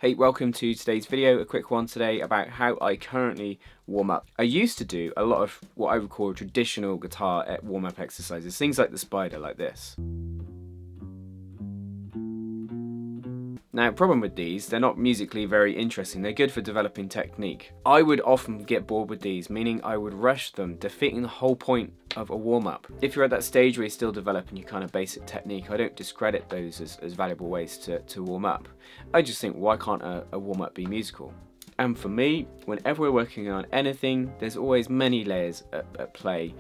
Hey, welcome to today's video, a quick one today about how I currently warm up. I used to do a lot of what I would call traditional guitar warm-up exercises, things like the spider, like this. Now, problem with these, they're not musically very interesting, they're good for developing technique. I would often get bored with these, meaning I would rush them, defeating the whole point of a warm-up. If you're at that stage where you're still developing your kind of basic technique, I don't discredit those as valuable ways to warm up. I just think, why can't a warm-up be musical? And for me, whenever we're working on anything, there's always many layers at play,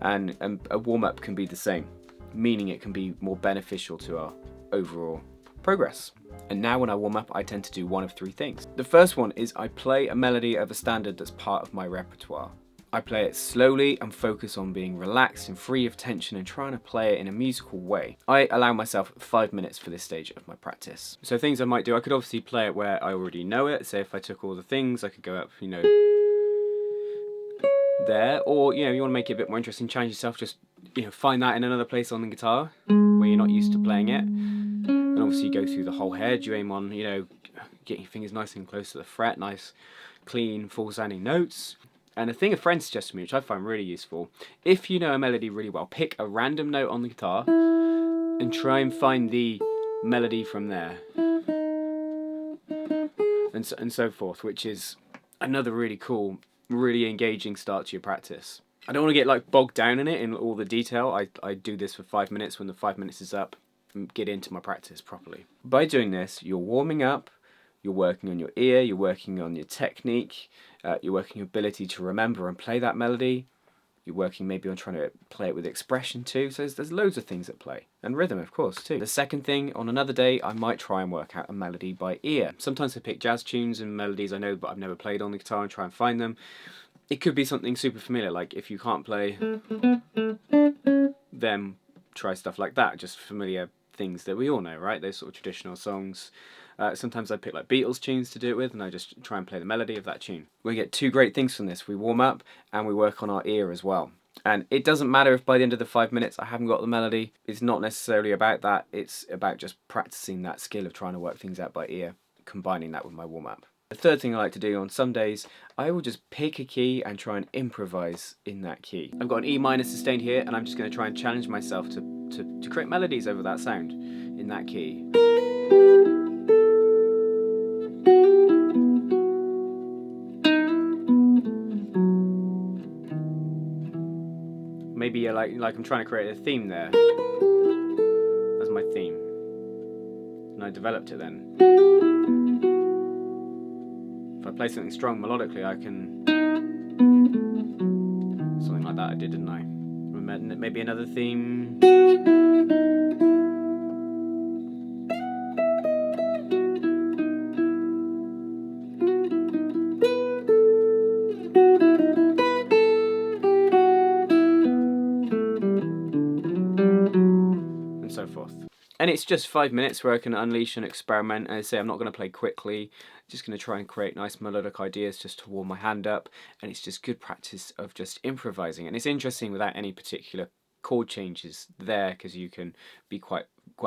and a warm-up can be the same, meaning it can be more beneficial to our overall progress. And now when I warm up, I tend to do one of three things. The first one is I play a melody of a standard that's part of my repertoire. I play it slowly and focus on being relaxed and free of tension and trying to play it in a musical way. I allow myself 5 minutes for this stage of my practice. So things I might do, I could obviously play it where I already know it. Say if I took all the things, I could go up, there. Or, you want to make it a bit more interesting, challenge yourself, just, find that in another place on the guitar where you're not used to playing it. And obviously you go through the whole head, you aim on, getting your fingers nice and close to the fret, nice, clean, full sounding notes. And a thing a friend suggested to me, which I find really useful, if you know a melody really well, pick a random note on the guitar and try and find the melody from there. And so forth, which is another really cool, really engaging start to your practice. I don't want to get bogged down in it, in all the detail. I do this for 5 minutes. When the 5 minutes is up, get into my practice properly. By doing this, you're warming up, you're working on your ear, you're working on your technique, you're working your ability to remember and play that melody, you're working maybe on trying to play it with expression too, so there's loads of things at play. And rhythm, of course, too. The second thing, on another day, I might try and work out a melody by ear. Sometimes I pick jazz tunes and melodies I know but I've never played on the guitar and try and find them. It could be something super familiar, like if you can't play, then try stuff like that, just familiar things that we all know, right? Those sort of traditional songs. Sometimes I pick Beatles tunes to do it with, and I just try and play the melody of that tune. We get two great things from this. We warm up and we work on our ear as well. And it doesn't matter if by the end of the 5 minutes I haven't got the melody. It's not necessarily about that. It's about just practicing that skill of trying to work things out by ear, combining that with my warm up. The third thing I like to do on some days, I will just pick a key and try and improvise in that key. I've got an E minor sustained here, and I'm just going to try and challenge myself to create melodies over that sound in that key. Maybe like I'm trying to create a theme there. That's my theme. And I developed it then. If I play something strong melodically, I can... Something like that I did, didn't I? Maybe another theme. And so forth. And it's just 5 minutes where I can unleash and experiment. And I say I'm not going to play quickly, just going to try and create nice melodic ideas just to warm my hand up. And it's just good practice of just improvising. And it's interesting without any particular chord changes there, because you can be quite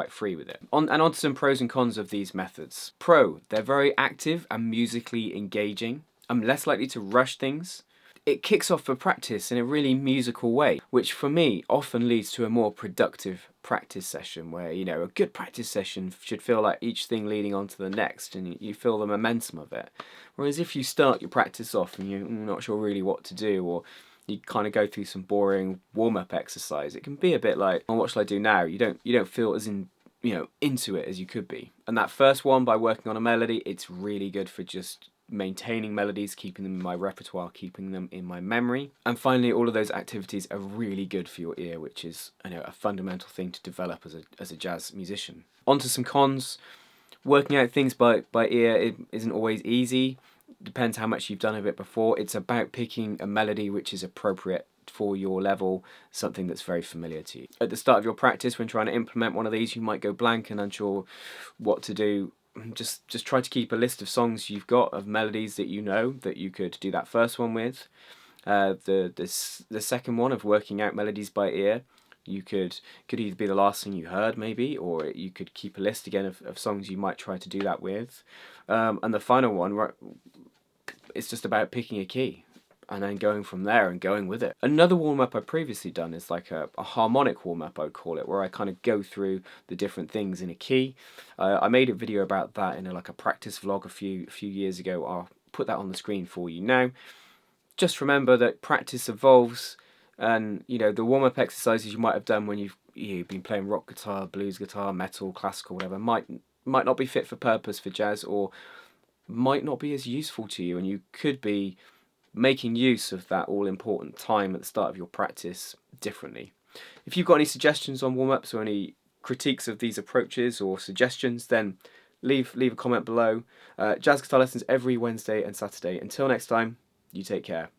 free with it. On to some pros and cons of these methods. Pro, they're very active and musically engaging. I'm less likely to rush things. It kicks off for practice in a really musical way, which for me often leads to a more productive practice session where, a good practice session should feel like each thing leading on to the next and you feel the momentum of it. Whereas if you start your practice off and you're not sure really what to do, or you kind of go through some boring warm-up exercise, it can be a bit like, oh, what shall I do now? You don't feel as into it as you could be. And that first one, by working on a melody, it's really good for just maintaining melodies, keeping them in my repertoire, keeping them in my memory. And finally, all of those activities are really good for your ear, which is a fundamental thing to develop as a jazz musician. On to some cons. Working out things by ear, it isn't always easy. Depends how much you've done of it before. It's about picking a melody which is appropriate for your level, something that's very familiar to you. At the start of your practice, when trying to implement one of these, you might go blank and unsure what to do. Just try to keep a list of songs you've got, of melodies that you know that you could do that first one with. The second one of working out melodies by ear, You could either be the last thing you heard, maybe, or you could keep a list again of songs you might try to do that with. And the final one, right, it's just about picking a key and then going from there and going with it. Another warm-up I've previously done is like a harmonic warm-up, I would call it, where I kind of go through the different things in a key. I made a video about that in like a practice vlog a few years ago. I'll put that on the screen for you now. Just remember that practice evolves, and the warm-up exercises you might have done when you've been playing rock guitar, blues guitar, metal, classical, whatever, might not be fit for purpose for jazz, or might not be as useful to you, and you could be making use of that all-important time at the start of your practice differently. If you've got any suggestions on warm-ups or any critiques of these approaches or suggestions, then leave a comment below. Jazz guitar lessons every Wednesday and Saturday. Until next time, you take care.